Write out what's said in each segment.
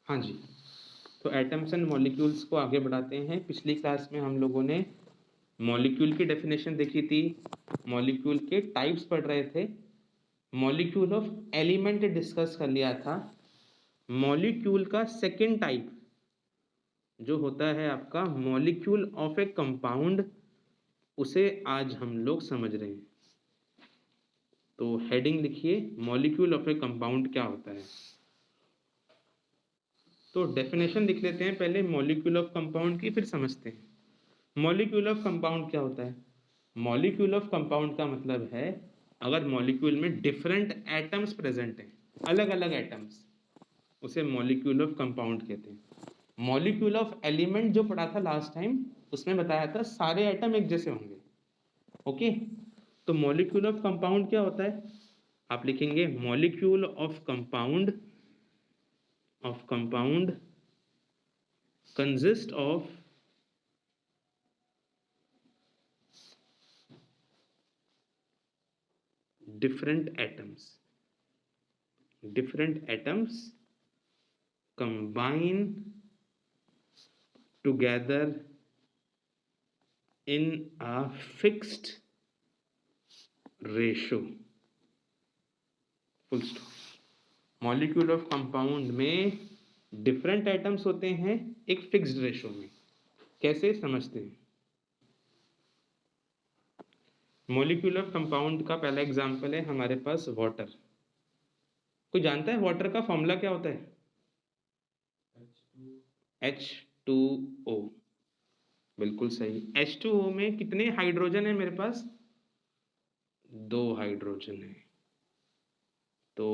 हाँ जी, तो atoms and molecules को आगे बढ़ाते हैं। पिछली क्लास में हम लोगों ने मॉलिक्यूल की डेफिनेशन देखी थी, मॉलिक्यूल के टाइप्स पढ़ रहे थे, मॉलिक्यूल ऑफ एलिमेंट डिस्कस कर लिया था। मॉलिक्यूल का सेकेंड टाइप जो होता है आपका मॉलिक्यूल ऑफ ए कंपाउंड, उसे आज हम लोग समझ रहे हैं। तो हेडिंग लिखिए, मॉलिक्यूल ऑफ ए कंपाउंड क्या होता है। तो डेफिनेशन लिख लेते हैं पहले मॉलिक्यूल ऑफ कंपाउंड की, फिर समझते हैं मॉलिक्यूल ऑफ कंपाउंड क्या होता है। मॉलिक्यूल ऑफ कंपाउंड का मतलब है अगर मॉलिक्यूल में डिफरेंट एटम्स प्रेजेंट हैं, अलग अलग एटम्स, उसे मॉलिक्यूल ऑफ कंपाउंड कहते हैं। मॉलिक्यूल ऑफ एलिमेंट जो पढ़ा था लास्ट टाइम, उसमें बताया था सारे एटम एक जैसे होंगे। ओके, तो मॉलिक्यूल ऑफ कंपाउंड क्या होता है, आप लिखेंगे molecule of compound consist of different atoms combine together in a fixed ratio, full stop। Molecule of compound में डिफरेंट एटम्स होते हैं एक फिक्स्ड रेशो में। कैसे समझते हैं। मॉलिक्यूल ऑफ कंपाउंड का पहला एग्जांपल है हमारे पास वाटर। कोई जानता है वाटर का फॉर्मूला क्या होता है। H2O, बिल्कुल सही। H2O में कितने हाइड्रोजन है मेरे पास, 2 हाइड्रोजन है। तो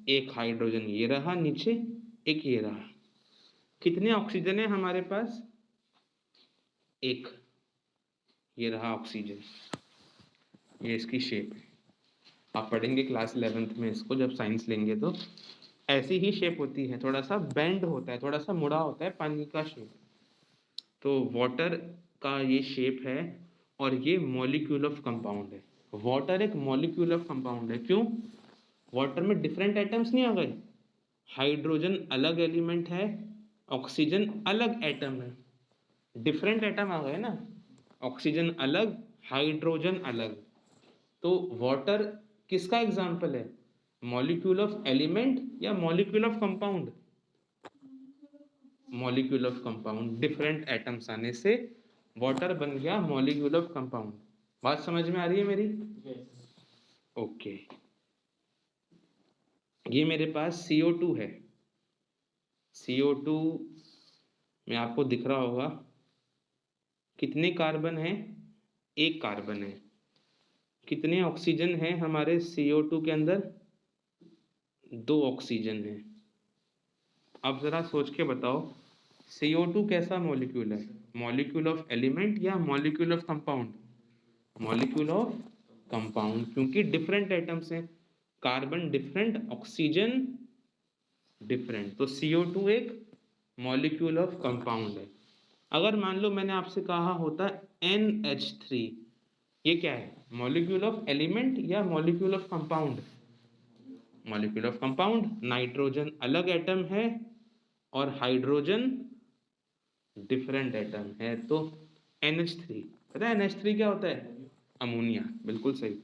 एक हाइड्रोजन ये रहा नीचे, एक ये रहा। कितने ऑक्सीजन है हमारे पास, एक, ये रहा ऑक्सीजन। ये इसकी शेप है, आप पढ़ेंगे क्लास 11th में इसको, जब साइंस लेंगे तो ऐसी ही शेप होती है, थोड़ा सा बेंड होता है, थोड़ा सा मुड़ा होता है पानी का शेप। तो वाटर का ये शेप है और ये मॉलिक्यूल ऑफ कंपाउंड है। वाटर एक मॉलिक्यूल ऑफ कंपाउंड है। क्यों, वाटर में डिफरेंट एटम्स नहीं आ गए, हाइड्रोजन अलग एलिमेंट है, ऑक्सीजन अलग एटम है, डिफरेंट एटम आ गए ना, ऑक्सीजन अलग, हाइड्रोजन अलग। तो वाटर किसका एग्जाम्पल है, मॉलिक्यूल ऑफ एलिमेंट या molecule of compound. Molecule of compound, different atoms आने से वाटर बन गया मॉलिक्यूल ऑफ कंपाउंड। बात समझ में आ रही है मेरी। ओके, ये मेरे पास CO2 है। CO2 में आपको दिख रहा होगा कितने कार्बन है, एक कार्बन है। कितने ऑक्सीजन है हमारे CO2 के अंदर, 2 ऑक्सीजन है। अब जरा सोच के बताओ CO2 कैसा मॉलिक्यूल है, मॉलिक्यूल ऑफ एलिमेंट या molecule of compound. Molecule of compound, क्योंकि डिफरेंट एटम्स हैं, कार्बन डिफरेंट, ऑक्सीजन डिफरेंट। तो CO2 एक मॉलिक्यूल ऑफ कंपाउंड है। अगर मान लो मैंने आपसे कहा होता NH3, ये क्या है, मॉलिक्यूल ऑफ एलिमेंट या molecule of compound. Molecule of compound, nitrogen अलग एटम है और हाइड्रोजन डिफरेंट एटम है। तो NH3, पता है NH3 क्या होता है, अमोनिया, बिल्कुल सही,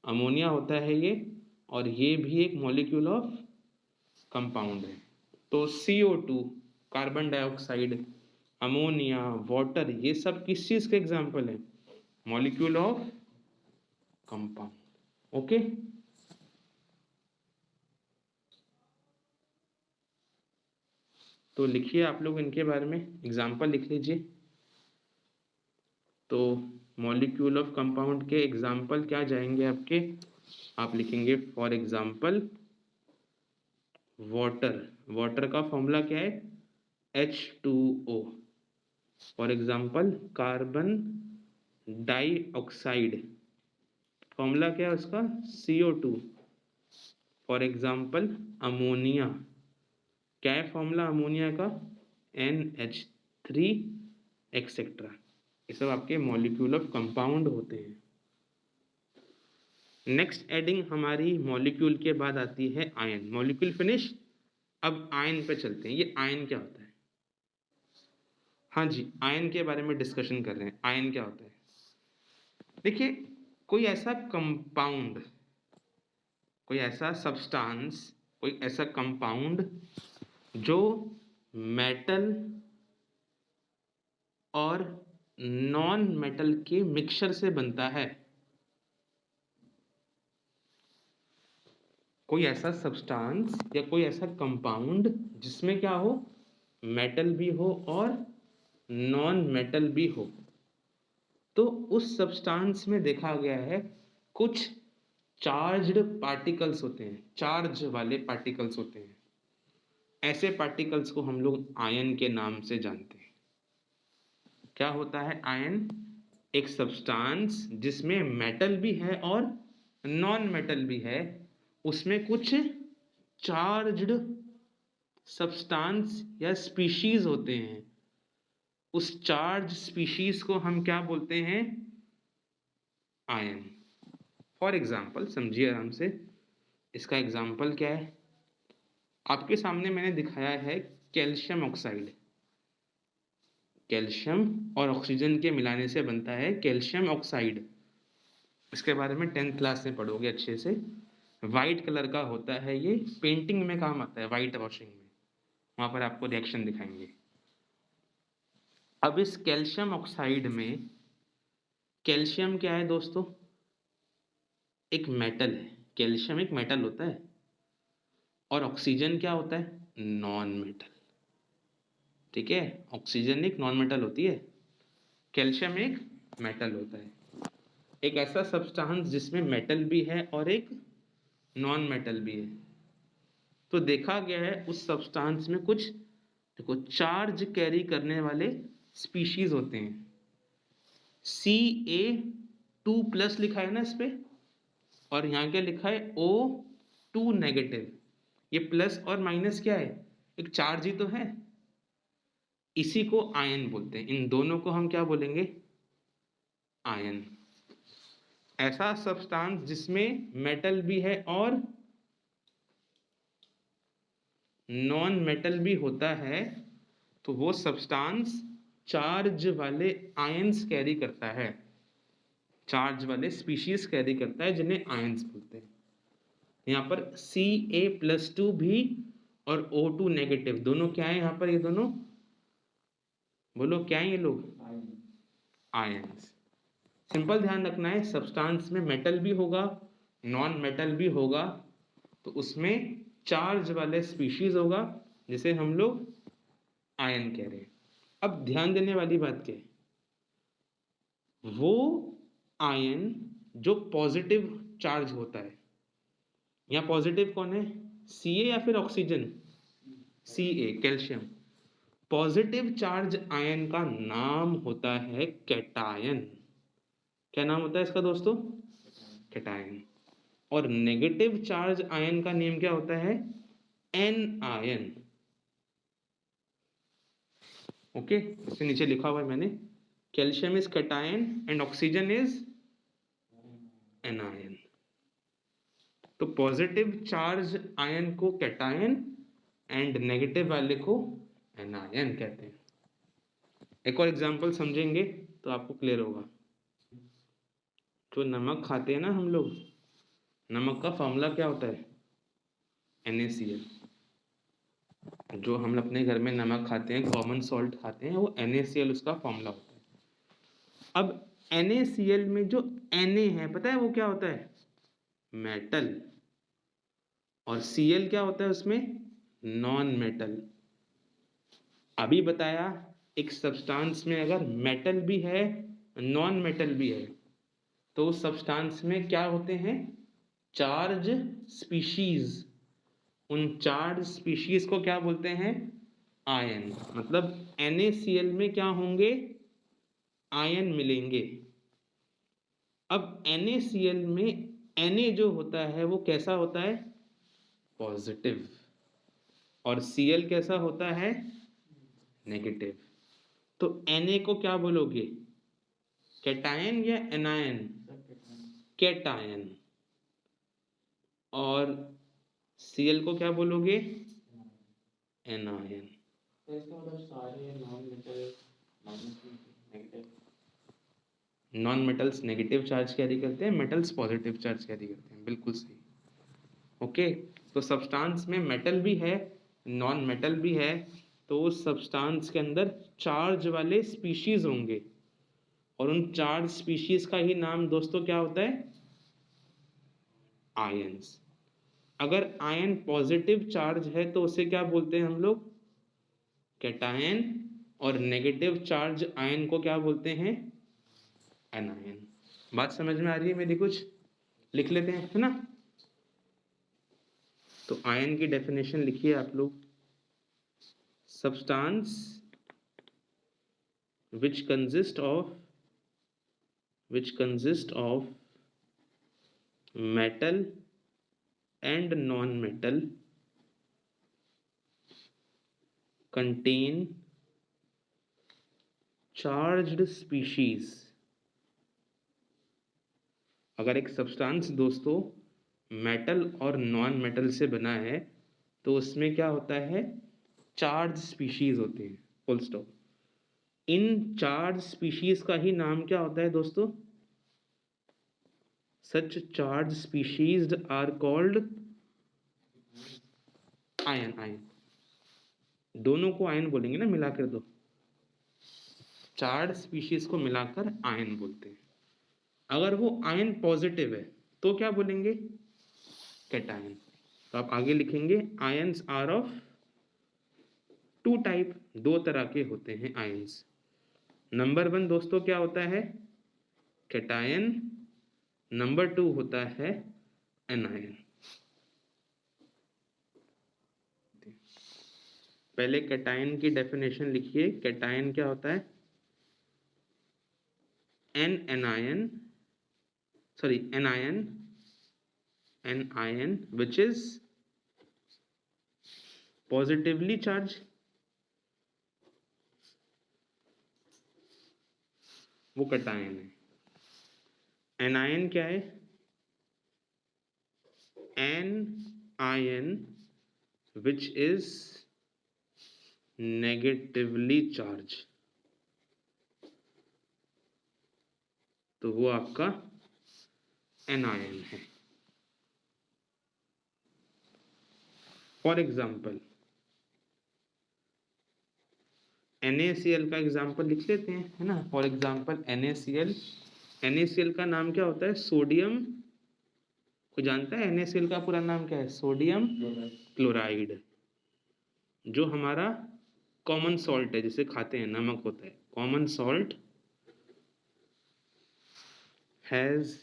अमोनिया होता है ये, और ये भी एक मॉलिक्यूल ऑफ कंपाउंड है। तो CO2, carbon dioxide, ammonia, water, ये सब किस चीज के एग्जाम्पल है, मॉलिक्यूल ऑफ कंपाउंड। ओके, तो लिखिए आप लोग इनके बारे में एग्जाम्पल लिख लीजिए। तो मॉलिक्यूल ऑफ कंपाउंड के एग्जाम्पल क्या जाएंगे आपके, आप लिखेंगे फॉर एग्जाम्पल वाटर। वाटर का फॉर्मूला क्या है, H2O। For example carbon dioxide, formula क्या है उसका, CO2। फॉर एग्जाम्पल अमोनिया, क्या है फॉर्मूला अमोनिया का, NH3 एक्सेट्रा। ये सब आपके मॉलिक्यूल ऑफ कंपाउंड होते हैं। नेक्स्ट एडिंग हमारी मॉलिक्यूल के बाद आती है आयन। मॉलिक्यूल फिनिश, अब आयन पे चलते हैं। ये आयन क्या होता है? हाँ जी, आयन के बारे में डिस्कशन कर रहे हैं। आयन क्या होता है? देखिए, कोई ऐसा कंपाउंड, कोई ऐसा सब्सटेंस, कोई ऐसा कंपाउंड जो मेटल और नॉन मेटल के मिक्सचर से बनता है। कोई ऐसा सब्सटेंस या कोई ऐसा कंपाउंड जिसमें क्या हो, मेटल भी हो और नॉन मेटल भी हो, तो उस सब्सटेंस में देखा गया है कुछ चार्ज्ड पार्टिकल्स होते हैं, चार्ज वाले पार्टिकल्स होते हैं। ऐसे पार्टिकल्स को हम लोग आयन के नाम से जानते हैं। क्या होता है आयन? एक सब्सटेंस जिसमें मेटल भी है और नॉन मेटल भी है, उसमें कुछ चार्ज्ड सब्सटेंस या स्पीशीज होते हैं। उस चार्ज स्पीशीज को हम क्या बोलते हैं? आयन। फॉर एग्जाम्पल समझिए आराम से, इसका एग्जाम्पल क्या है? आपके सामने मैंने दिखाया है कैल्शियम ऑक्साइड। कैल्शियम और ऑक्सीजन के मिलाने से बनता है कैल्शियम ऑक्साइड। इसके बारे में 10th क्लास में पढ़ोगे अच्छे से। वाइट कलर का होता है, ये पेंटिंग में काम आता है, वाइट वॉशिंग में, वहां पर आपको रिएक्शन दिखाएंगे। अब इस कैल्शियम ऑक्साइड में, कैल्शियम क्या है दोस्तों? एक मेटल है। कैल्शियम एक मेटल होता है और ऑक्सीजन क्या होता है? Non metal. ठीक है, ऑक्सीजन एक नॉन मेटल होती है, कैल्शियम एक मेटल होता है। एक ऐसा सब्सटेंस जिसमें मेटल भी है और एक नॉन मेटल भी है। तो देखा गया है उस सब्सटेंस में कुछ, देखो, चार्ज कैरी करने वाले स्पीशीज होते हैं। Ca2+ लिखा है ना इस पे, और यहाँ क्या लिखा है? O2-। ये प्लस और माइनस क्या है? एक चार्ज ही तो है। इसी को आयन बोलते हैं। इन दोनों को हम क्या बोलेंगे? आयन। ऐसा सब्सटेंस जिसमें मेटल भी है और नॉन मेटल भी होता है, तो वो सब्सटेंस चार्ज वाले आयंस कैरी करता है, चार्ज वाले स्पीशीज कैरी करता है, जिन्हें आयंस बोलते हैं। यहाँ पर Ca+2 भी और O2- दोनों क्या है यहाँ पर? ये दोनों बोलो क्या है ये लोग? आयंस। सिंपल ध्यान रखना है, सब्सटेंस में मेटल भी होगा, नॉन मेटल भी होगा, तो उसमें चार्ज वाले स्पीशीज होगा, जिसे हम लोग आयन कह रहे हैं। अब ध्यान देने वाली बात क्या है? वो आयन जो पॉजिटिव चार्ज होता है, यहाँ पॉजिटिव कौन है? Ca या फिर oxygen? Ca, calcium. Positive charge ion का नाम होता है कैटायन। क्या नाम होता है इसका दोस्तों? कैटायन। और नेगेटिव चार्ज आयन का नेम क्या होता है? एनायन। ओके, इससे नीचे लिखा हुआ है मैंने, calcium is cation and oxygen is anion. तो पॉजिटिव चार्ज आयन को कैटायन एंड नेगेटिव वाले को एनायन कहते हैं। एक और एग्जांपल समझेंगे तो आपको क्लियर होगा। जो नमक खाते हैं ना हम लोग, नमक का फॉर्मूला क्या होता है? NaCl। जो हम अपने घर में नमक खाते हैं, कॉमन सॉल्ट खाते हैं, वो NaCl उसका फॉर्मूला होता है। अब NaCl में जो Na है, पता है वो क्या होता है? मेटल। और Cl क्या होता है उसमें? Non metal. अभी बताया, एक सब्सटेंस में अगर मेटल भी है, नॉन मेटल भी है, तो उस सब्सटेंस में क्या होते हैं? Charge species. उन चार्ज स्पीशीज को क्या बोलते हैं? आयन। मतलब NaCl में क्या होंगे? आयन मिलेंगे। अब NaCl में Na जो होता है वो कैसा होता है? पॉजिटिव। और Cl कैसा होता है? नेगेटिव। तो Na को क्या बोलोगे? कैटायन या एनायन? कैटायन। और Cl को क्या बोलोगे? एनायन। तो इसका मतलब सारे non metal negative, non metals negative charge carry करते हैं, मेटल्स पॉजिटिव चार्ज कैरी करते हैं, बिल्कुल सही। ओके, तो सब्सटेंस में मेटल भी है, नॉन मेटल भी है, तो उस सब्सटेंस के अंदर चार्ज वाले स्पीशीज होंगे, और उन चार्ज स्पीशीज का ही नाम दोस्तों क्या होता है? आयंस। अगर आयन पॉजिटिव चार्ज है तो उसे क्या बोलते हैं हम लोग? कैटायन। और नेगेटिव चार्ज आयन को क्या बोलते हैं? एनायन। बात समझ में आ रही है मेरी? कुछ लिख लेते हैं, है ना? तो आयन की डेफिनेशन लिखिए आप लोग। Substance which consist of metal and non-metal contain charged species। अगर एक सब्सटेंस दोस्तों मेटल और नॉन मेटल से बना है तो उसमें क्या होता है? चार्ज स्पीशीज होते हैं, फुल स्टॉप। इन चार्ज स्पीशीज का ही नाम क्या होता है दोस्तों? Such charge species are called ion. Ion, दोनों को आयन बोलेंगे ना मिलाकर, दो चार्ज स्पीशीज को मिलाकर आयन बोलते हैं। अगर वो आयन पॉजिटिव है तो क्या बोलेंगे? कैटायन। तो आप आगे लिखेंगे ions are of two type, दो तरह के होते हैं आयंस। नंबर 1 दोस्तों क्या होता है? कैटायन। नंबर 2 होता है एनायन। पहले कैटायन की डेफिनेशन लिखिए। कैटायन क्या होता है? anion which is positively charged, वो कैटायन है। एनायन क्या है? anion which is negatively charged, तो वो आपका एनायन है। फॉर एग्जाम्पल NaCl का एग्जाम्पल लिख लेते हैं, है ना? फॉर एग्जाम्पल NaCl का नाम क्या होता है? सोडियम। कोई जानता है NaCl का पूरा नाम क्या है? Sodium chloride. जो हमारा कॉमन सॉल्ट है, जिसे खाते हैं, नमक होता है, common salt has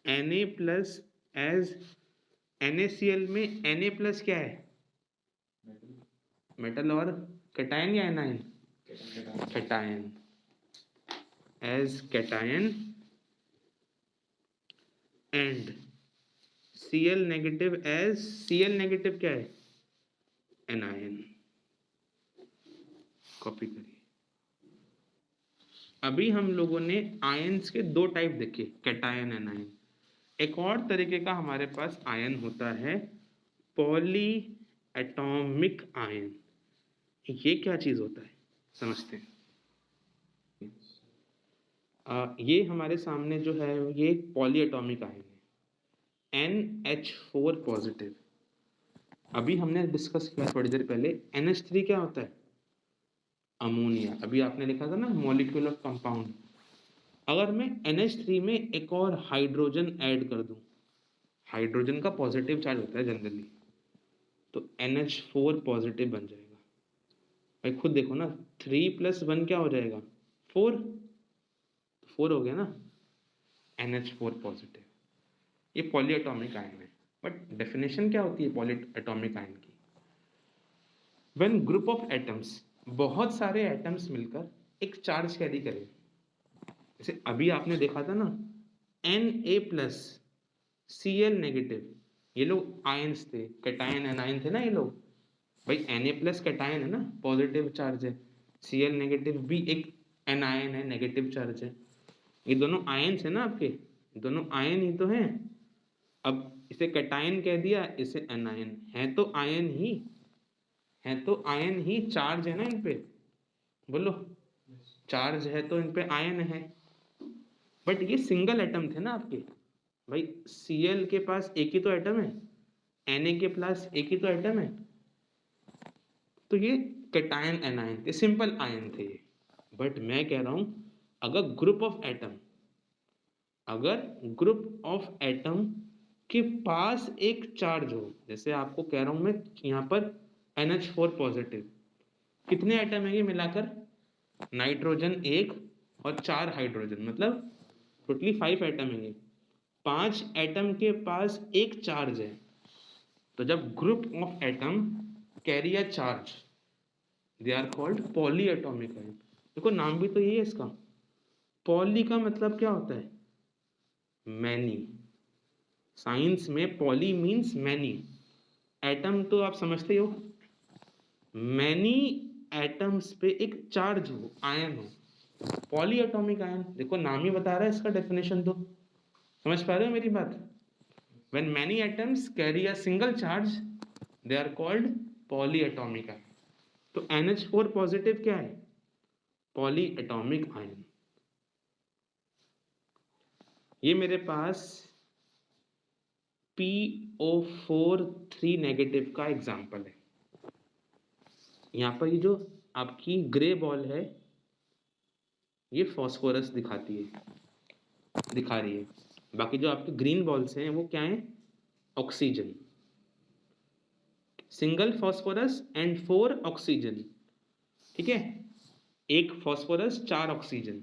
Na plus as NaCl में Na प्लस क्या है? मेटल। और कैटायन या anion? Cation. As cation and Cl negative as Cl negative क्या है? एनायन। कॉपी करिए। अभी हम लोगों ने आयंस के दो टाइप देखे, कैटायन एनायन। एक और तरीके का हमारे पास आयन होता है पॉली एटॉमिक आयन। ये क्या चीज होता है समझते हैं? ये हमारे सामने जो है ये एक पॉली एटॉमिक आयन है, NH4 पॉजिटिव। अभी हमने डिस्कस किया थोड़ी देर पहले, NH3 क्या होता है? अमोनिया। अभी आपने लिखा था ना मॉलिक्यूल ऑफ कंपाउंड। अगर मैं NH3 में एक और हाइड्रोजन ऐड कर दूं, हाइड्रोजन का पॉजिटिव चार्ज होता है जनरली, तो NH4 पॉजिटिव बन जाएगा। भाई खुद देखो ना, 3 + 1 क्या हो जाएगा? 4। 4 हो गया ना, NH4 पॉजिटिव। ये पॉली एटॉमिक आयन है। बट डेफिनेशन क्या होती है पॉली एटॉमिक आयन की? व्हेन ग्रुप ऑफ एटम्स, बहुत सारे एटम्स मिलकर एक चार्ज कैरी करें। जैसे अभी आपने देखा था ना, Na+, Cl नेगेटिव, ये लोग आयंस थे, कैटायन एनायन थे ना ये लोग। भाई Na+ कैटायन है ना, पॉजिटिव चार्ज है। Cl नेगेटिव भी एक एनायन है, नेगेटिव चार्ज है। ये दोनों आयंस है ना आपके, दोनों आयन ही तो हैं। अब इसे कैटायन कह दिया, इसे एनायन, है तो आयन ही। है तो आयन ही, चार्ज है ना इन पे, बोलो चार्ज है तो इन पे आयन है। बट ये सिंगल एटम थे ना आपके भाई, Cl के पास एक ही तो एटम है, Na के पास एक ही तो एटम है, तो ये कैटायन एनायन थे, सिंपल आयन थे ये। बट मैं कह रहा हूं अगर ग्रुप ऑफ एटम के पास एक चार्ज हो, जैसे आपको कह रहा हूं मैं यहाँ पर NH4 पॉजिटिव, कितने एटम है ये मिलाकर, नाइट्रोजन एक और 4 हाइड्रोजन, मतलब टोटली 5 एटम है ये, 5 एटम के पास एक चार्ज है। तो जब group of atom carry a charge, they are called polyatomic ion. देखो नाम भी तो यही है इसका, पॉली का मतलब क्या होता है, मैनी। साइंस में पॉली मीन्स मैनी, एटम तो आप समझते हो, मैनी एटम्स पे एक चार्ज हो, आयन हो, पॉली एटॉमिक आयन। देखो नाम ही बता रहा है इसका डेफिनेशन, तो समझ पा रहे हो मेरी बात। When many atoms carry a single charge they are called polyatomic ion. तो NH4 पॉजिटिव क्या है, पॉली एटॉमिक आयन। ये मेरे पास PO4 3 नेगेटिव का एग्जाम्पल है। यहाँ पर ये जो आपकी ग्रे बॉल है ये फॉस्फोरस दिखा रही है, बाकी जो आपके ग्रीन बॉल्स हैं वो क्या हैं, oxygen, single phosphorus and 4 oxygen, ठीक है, एक फॉस्फोरस 4 ऑक्सीजन।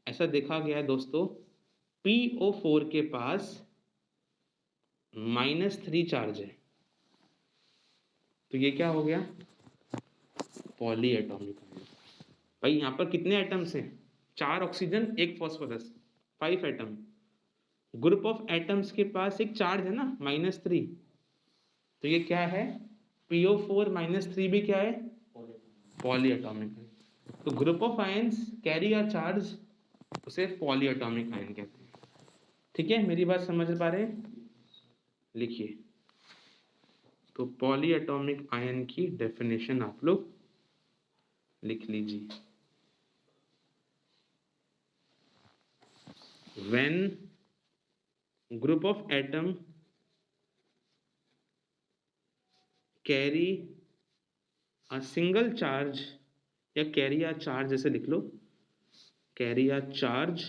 ऐसा देखा गया है दोस्तों, PO4 के पास -3 चार्ज है, तो ये क्या हो गया, पॉली एटॉमिक आयन। भाई यहाँ पर कितने एटम्स हैं, 4 ऑक्सीजन एक phosphorus, 5 atom. Group of atoms के पास एक चार्ज है ना -3, तो ये क्या है, PO4 -3 भी क्या है, पॉली एटॉमिक है। तो group of ions carry a charge, उसे पॉली एटॉमिक आयन कहते हैं। ठीक है, मेरी बात समझ पा रहे हैं, लिखिए। तो पॉली एटॉमिक आयन की डेफिनेशन आप लोग लिख लीजिए। When group of atom carry a single charge, या carry a charge जैसे लिख लो, carry a charge,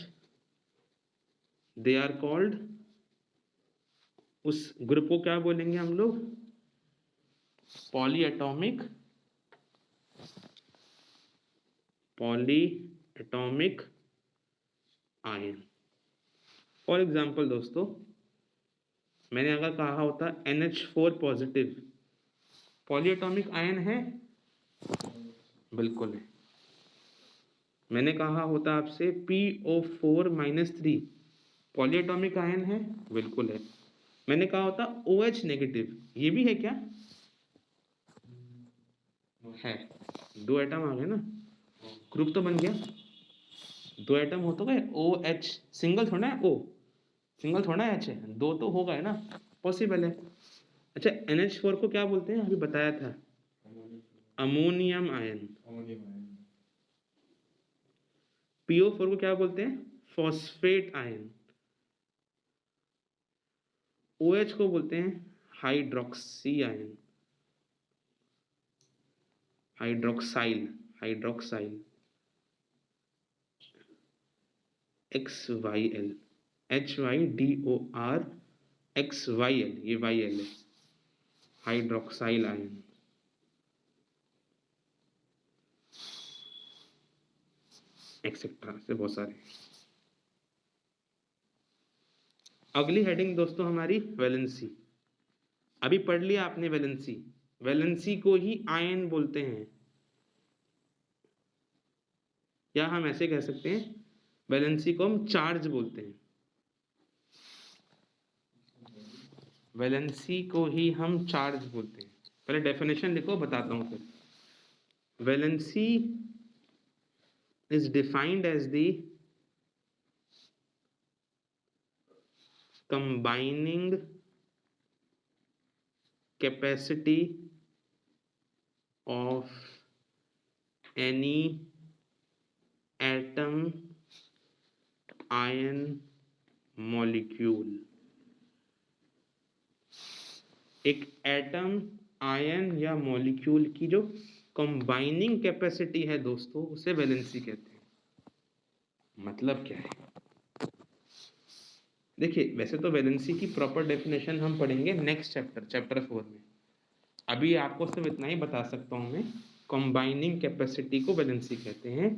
they are called, उस ग्रुप को क्या बोलेंगे हम लोग, poly atomic ion. For example दोस्तों, मैंने अगर कहा होता NH4 positive, poly atomic ion है, बिल्कुल है। मैंने कहा होता आपसे PO4 -3 पॉली एटॉमिक आयन है, बिल्कुल है। मैंने कहा होता OH नेगेटिव, ये भी है क्या, है, 2 एटम आ गए ना, ग्रुप तो बन गया, 2 एटम हो तो गए, OH सिंगल थोड़ा है, O सिंगल थोड़ा है, H है, 2 तो हो गए ना, पॉसिबल है। अच्छा NH4 को क्या बोलते हैं, अभी बताया था, अमोनियम आयन। PO4 को क्या बोलते हैं, फॉस्फेट आयन। OH को बोलते हैं hydroxy ion, hydroxyl XYL, HYDORXYL, ये YL है, हाइड्रोक्साइल आयन। एक्सेट्रा से बहुत सारे। अगली हेडिंग दोस्तों हमारी वैलेंसी। अभी पढ़ लिया आपने वैलेंसी को ही आयन बोलते हैं, या हम ऐसे कह सकते हैं वैलेंसी को हम चार्ज बोलते हैं, वैलेंसी को ही हम चार्ज बोलते हैं। पहले डेफिनेशन लिखो, बताता हूं फिर। Valency is defined as the combining capacity of any atom ion molecule। एक एटम आयन या मॉलिक्यूल की जो कंबाइनिंग कैपेसिटी है दोस्तों, उसे वैलेंसी कहते हैं। मतलब क्या है? देखिए, वैसे तो वैलेंसी की प्रॉपर डेफिनेशन हम पढ़ेंगे नेक्स्ट चैप्टर 4 में। अभी आपको सिर्फ इतना ही बता सकता हूं मैं, कंबाइनिंग कैपेसिटी को वैलेंसी कहते हैं।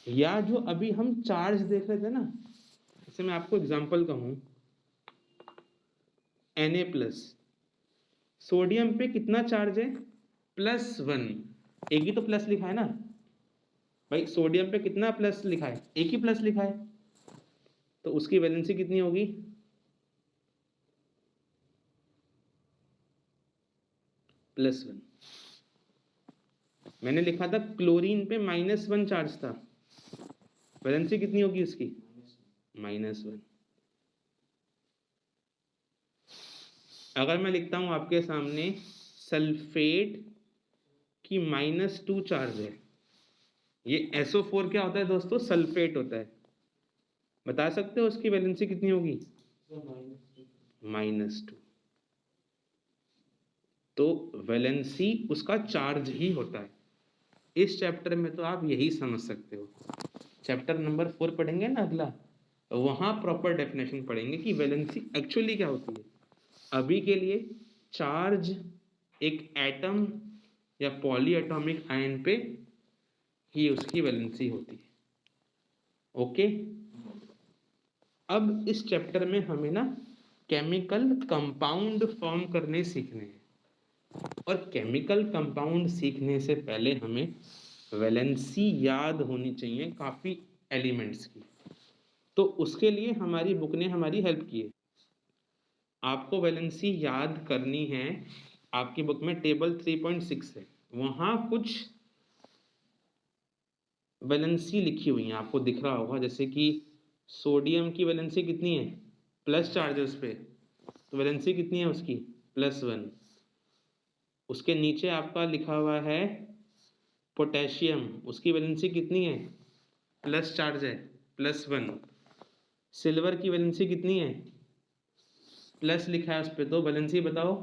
या जो अभी हम चार्ज देख रहे थे ना, जैसे मैं आपको एग्जांपल कहूं, Na+, सोडियम पे कितना चार्ज है? +1। एक ही तो प्लस लिखा है ना भाई, सोडियम पे कितना प्लस लिखा है? एक ही प्लस लिखा है, तो उसकी वैलेंसी कितनी होगी? +1। मैंने लिखा था क्लोरीन पे -1 चार्ज था, वैलेंसी कितनी होगी उसकी? -1। अगर मैं लिखता हूं आपके सामने सल्फेट की -2 चार्ज है, ये SO4 क्या होता है दोस्तों? सल्फेट होता है। बता सकते हो उसकी वैलेंसी कितनी होगी? -2। तो वैलेंसी उसका चार्ज ही होता है। इस चैप्टर में तो आप यही समझ सकते हो। चैप्टर नंबर 4 पढ़ेंगे ना अगला, वहां प्रॉपर डेफिनेशन पढ़ेंगे कि वैलेंसी एक्चुअली क्या होती है। अभी के लिए चार्ज एक एटम या पॉली एटॉमिक आयन पे ही उसकी वैलेंसी होती है। ओके, अब इस चैप्टर में हमें ना केमिकल कंपाउंड फॉर्म करने सीखने हैं, और केमिकल कंपाउंड सीखने से पहले हमें वैलेंसी याद होनी चाहिए काफ़ी एलिमेंट्स की। तो उसके लिए हमारी बुक ने हमारी हेल्प की है। आपको वैलेंसी याद करनी है। आपकी बुक में टेबल 3.6 है, वहाँ कुछ वैलेंसी लिखी हुई है, आपको दिख रहा होगा। जैसे कि सोडियम की वैलेंसी कितनी है? प्लस चार्ज है उस पर, तो वैलेंसी कितनी है उसकी? +1। उसके नीचे आपका लिखा हुआ है पोटेशियम, उसकी वैलेंसी कितनी है? प्लस चार्ज है, +1। सिल्वर की वैलेंसी कितनी है? प्लस लिखा है उस पर, तो वैलेंसी बताओ।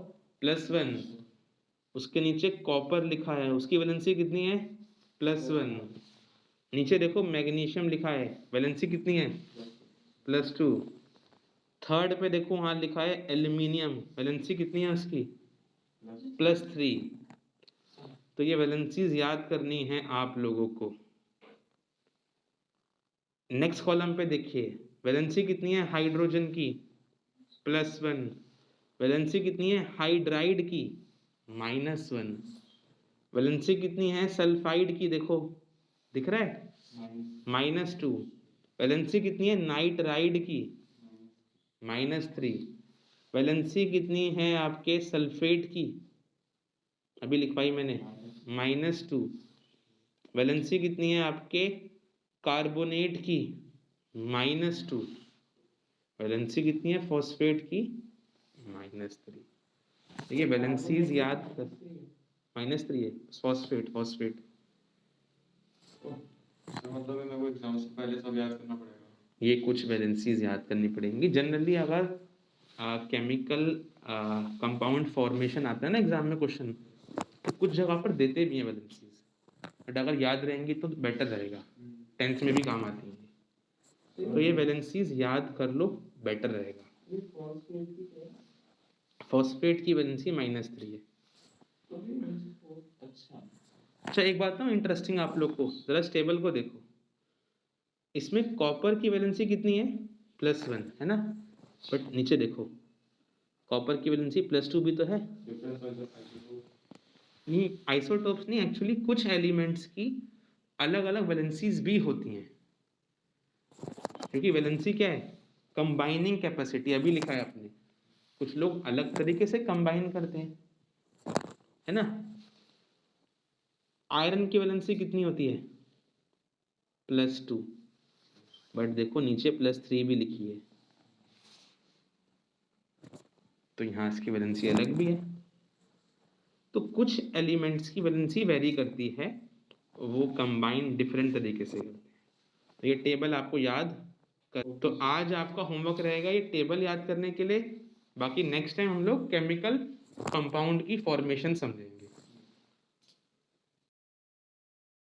+1। उसके नीचे कॉपर लिखा है, उसकी वैलेंसी कितनी है? +1। नीचे देखो मैग्नीशियम लिखा है, वैलेंसी कितनी है? +2। थर्ड पे देखो वहां लिखा है एल्यूमिनियम, वैलेंसी कितनी है उसकी? +3। तो ये वैलेंसीज याद करनी है आप लोगों को। नेक्स्ट कॉलम पे देखिए, वैलेंसी कितनी है हाइड्रोजन की? +1। वैलेंसी कितनी है हाइड्राइड की? -1। वैलेंसी कितनी है सल्फाइड की? देखो दिख रहा है, -2। वैलेंसी कितनी है नाइट्राइड की? -3। वैलेंसी कितनी है आपके सल्फेट की? अभी लिखवाई मैंने, -2। वैलेंसी कितनी है आपके कार्बोनेट की? -2। वैलेंसी कितनी है फॉस्फेट की? -3। देखिए वैलेंसीज याद कर, -3 है फॉस्फेट। मतलब मेरे को एग्जाम से पहले सब याद करना पड़ेगा। ये कुछ वैलेंसीज याद करनी पड़ेंगी। जनरली अगर केमिकल कंपाउंड फॉर्मेशन आता है ना एग्जाम में क्वेश्चन, तो कुछ जगह पर देते भी हैं वैलेंसीज, बट अगर याद रहेंगी तो बेटर रहेगा, 10th में भी काम आती हैं। तो ये वैलेंसीज याद कर लो, बेटर रहेगा। फॉस्फेट की वैलेंसी -3 है। अच्छा एक बात ना इंटरेस्टिंग आप लोग को, जरा इस टेबल को देखो, इसमें कॉपर की वैलेंसी कितनी है? +1 है ना, बट नीचे देखो कॉपर की वैलेंसी +2 भी तो है। नहीं, आइसोटोप्स नहीं, एक्चुअली कुछ एलिमेंट्स की अलग अलग वैलेंसीज भी होती हैं, क्योंकि वैलेंसी क्या है? Combining capacity. अभी लिखा है आपने, कुछ लोग अलग तरीके से कंबाइन करते हैं, है ना। आयरन की वैलेंसी कितनी होती है? +2, बट देखो नीचे +3 भी लिखी है, तो यहाँ इसकी वैलेंसी अलग भी है। तो कुछ एलिमेंट्स की वैलेंसी वेरी करती है, वो कंबाइन डिफरेंट तरीके से करते हैं। तो ये टेबल आपको याद कर, तो आज आपका होमवर्क रहेगा ये टेबल याद करने के लिए। बाकी नेक्स्ट टाइम हम लोग केमिकल कंपाउंड की फॉर्मेशन समझेंगे।